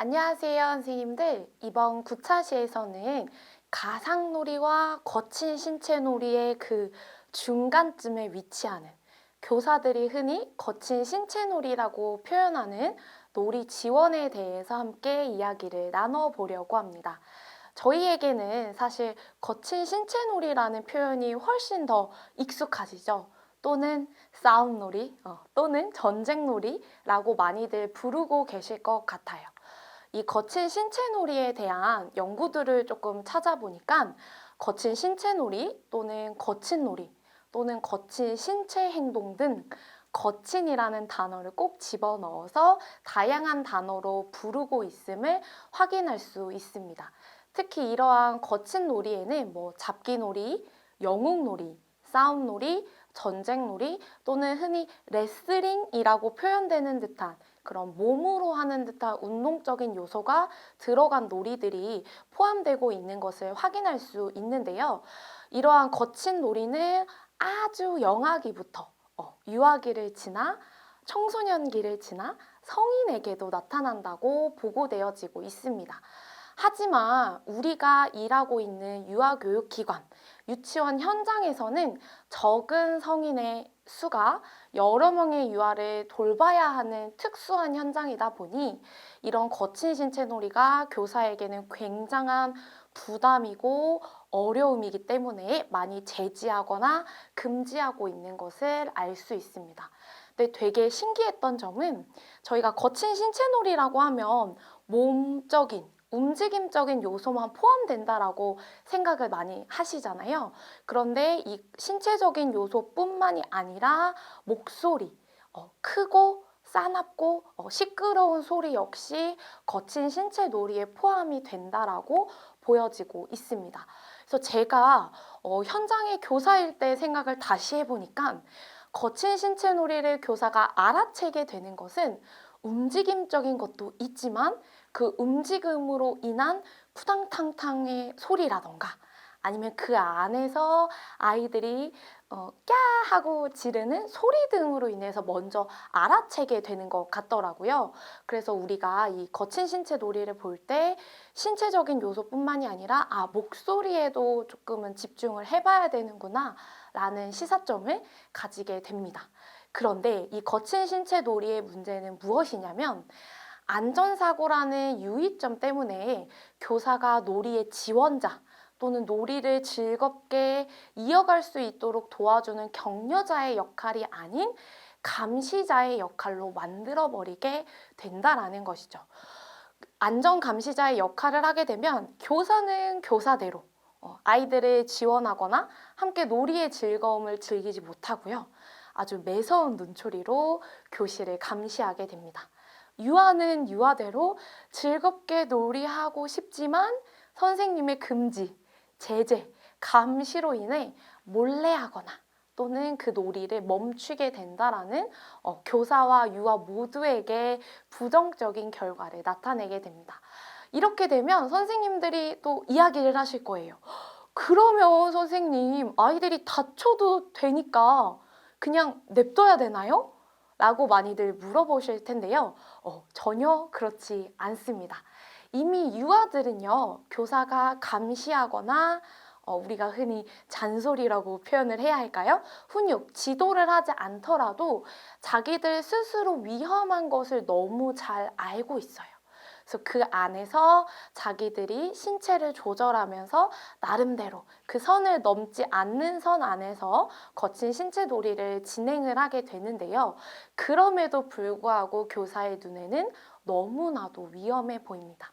안녕하세요, 선생님들. 이번 구차시에서는 가상놀이와 거친 신체놀이의 그 중간쯤에 위치하는 교사들이 흔히 거친 신체놀이라고 표현하는 놀이 지원에 대해서 함께 이야기를 나눠보려고 합니다. 저희에게는 사실 거친 신체놀이라는 표현이 훨씬 더 익숙하시죠? 또는 싸움놀이, 또는 전쟁놀이라고 많이들 부르고 계실 것 같아요. 이 거친 신체놀이에 대한 연구들을 조금 찾아보니까 거친 신체놀이 또는 거친 놀이 또는 거친 신체 행동 등 거친이라는 단어를 꼭 집어넣어서 다양한 단어로 부르고 있음을 확인할 수 있습니다. 특히 이러한 거친 놀이에는 잡기놀이, 영웅놀이, 싸움놀이, 전쟁놀이 또는 흔히 레슬링이라고 표현되는 듯한 그런 몸으로 하는 듯한 운동적인 요소가 들어간 놀이들이 포함되고 있는 것을 확인할 수 있는데요. 이러한 거친 놀이는 아주 영아기부터 유아기를 지나 청소년기를 지나 성인에게도 나타난다고 보고되어지고 있습니다. 하지만 우리가 일하고 있는 유아교육기관, 유치원 현장에서는 적은 성인의 수가 여러 명의 유아를 돌봐야 하는 특수한 현장이다 보니 이런 거친 신체 놀이가 교사에게는 굉장한 부담이고 어려움이기 때문에 많이 제지하거나 금지하고 있는 것을 알 수 있습니다. 근데 되게 신기했던 점은 저희가 거친 신체 놀이라고 하면 몸적인 움직임적인 요소만 포함된다라고 생각을 많이 하시잖아요. 그런데 이 신체적인 요소뿐만이 아니라 목소리, 크고 싸납고 시끄러운 소리 역시 거친 신체 놀이에 포함이 된다라고 보여지고 있습니다. 그래서 제가 현장의 교사일 때 생각을 다시 해보니까 거친 신체 놀이를 교사가 알아채게 되는 것은 움직임적인 것도 있지만 그 움직임으로 인한 푸당탕탕의 소리라던가 아니면 그 안에서 아이들이 꺄 하고 지르는 소리 등으로 인해서 먼저 알아채게 되는 것 같더라고요. 그래서 우리가 이 거친 신체 놀이를 볼 때 신체적인 요소뿐만이 아니라 목소리에도 조금은 집중을 해봐야 되는구나 라는 시사점을 가지게 됩니다. 그런데 이 거친 신체 놀이의 문제는 무엇이냐면 안전사고라는 유의점 때문에 교사가 놀이의 지원자 또는 놀이를 즐겁게 이어갈 수 있도록 도와주는 격려자의 역할이 아닌 감시자의 역할로 만들어버리게 된다라는 것이죠. 안전감시자의 역할을 하게 되면 교사는 교사대로 아이들을 지원하거나 함께 놀이의 즐거움을 즐기지 못하고요. 아주 매서운 눈초리로 교실을 감시하게 됩니다. 유아는 유아대로 즐겁게 놀이하고 싶지만 선생님의 금지, 제재, 감시로 인해 몰래 하거나 또는 그 놀이를 멈추게 된다라는 교사와 유아 모두에게 부정적인 결과를 나타내게 됩니다. 이렇게 되면 선생님들이 또 이야기를 하실 거예요. 그러면 선생님, 아이들이 다쳐도 되니까 그냥 냅둬야 되나요? 라고 많이들 물어보실 텐데요. 전혀 그렇지 않습니다. 이미 유아들은요, 교사가 감시하거나 우리가 흔히 잔소리라고 표현을 해야 할까요? 훈육, 지도를 하지 않더라도 자기들 스스로 위험한 것을 너무 잘 알고 있어요. 그래서 그 안에서 자기들이 신체를 조절하면서 나름대로 그 선을 넘지 않는 선 안에서 거친 신체 놀이를 진행을 하게 되는데요. 그럼에도 불구하고 교사의 눈에는 너무나도 위험해 보입니다.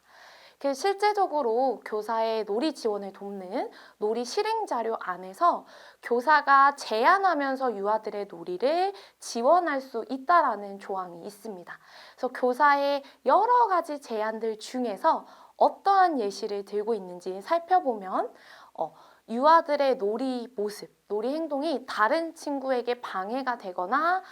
실제적으로 교사의 놀이 지원을 돕는 놀이 실행 자료 안에서 교사가 제안하면서 유아들의 놀이를 지원할 수 있다라는 조항이 있습니다. 그래서 교사의 여러 가지 제안들 중에서 어떠한 예시를 들고 있는지 살펴보면 유아들의 놀이 모습, 놀이 행동이 다른 친구에게 방해가 되거나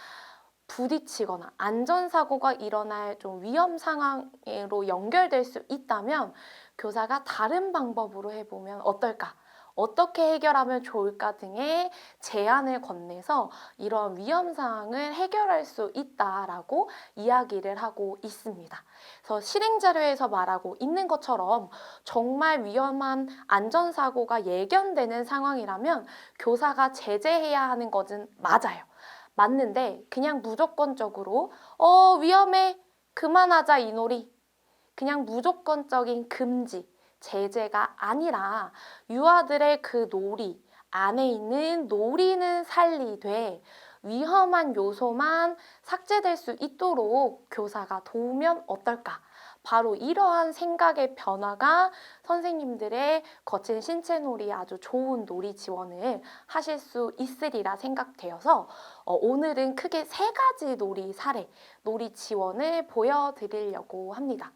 부딪히거나 안전사고가 일어날 좀 위험 상황으로 연결될 수 있다면 교사가 다른 방법으로 해보면 어떨까? 어떻게 해결하면 좋을까 등의 제안을 건네서 이런 위험 사항을 해결할 수 있다라고 이야기를 하고 있습니다. 그래서 실행 자료에서 말하고 있는 것처럼 정말 위험한 안전사고가 예견되는 상황이라면 교사가 제재해야 하는 것은 맞아요. 맞는데 그냥 무조건적으로 위험해 그만하자 이 놀이 그냥 무조건적인 금지 제재가 아니라 유아들의 그 놀이 안에 있는 놀이는 살리되 위험한 요소만 삭제될 수 있도록 교사가 도우면 어떨까? 바로 이러한 생각의 변화가 선생님들의 거친 신체놀이에 아주 좋은 놀이 지원을 하실 수 있으리라 생각되어서 오늘은 크게 3가지 놀이 사례, 놀이 지원을 보여드리려고 합니다.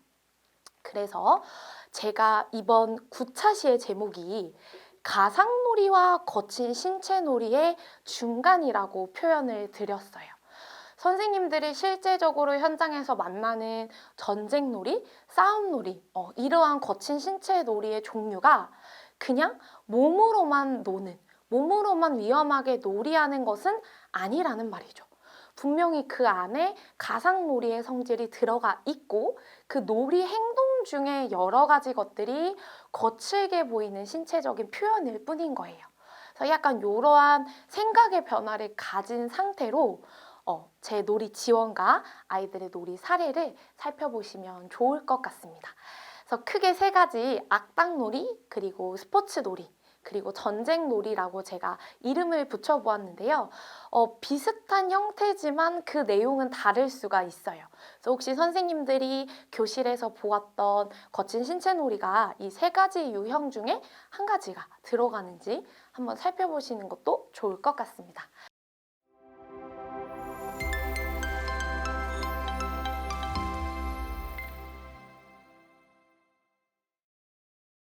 그래서 제가 이번 9차 시의 제목이 가상놀이와 거친 신체놀이의 중간이라고 표현을 드렸어요. 선생님들이 실제적으로 현장에서 만나는 전쟁놀이, 싸움놀이, 이러한 거친 신체놀이의 종류가 그냥 몸으로만 노는, 몸으로만 위험하게 놀이하는 것은 아니라는 말이죠. 분명히 그 안에 가상놀이의 성질이 들어가 있고 그 놀이 행동 중에 여러 가지 것들이 거칠게 보이는 신체적인 표현일 뿐인 거예요. 그래서 약간 이러한 생각의 변화를 가진 상태로 제 놀이 지원과 아이들의 놀이 사례를 살펴보시면 좋을 것 같습니다. 그래서 크게 3가지 악당놀이, 그리고 스포츠놀이, 그리고 전쟁놀이라고 제가 이름을 붙여보았는데요. 비슷한 형태지만 그 내용은 다를 수가 있어요. 그래서 혹시 선생님들이 교실에서 보았던 거친 신체놀이가 이 3가지 유형 중에 한 가지가 들어가는지 한번 살펴보시는 것도 좋을 것 같습니다.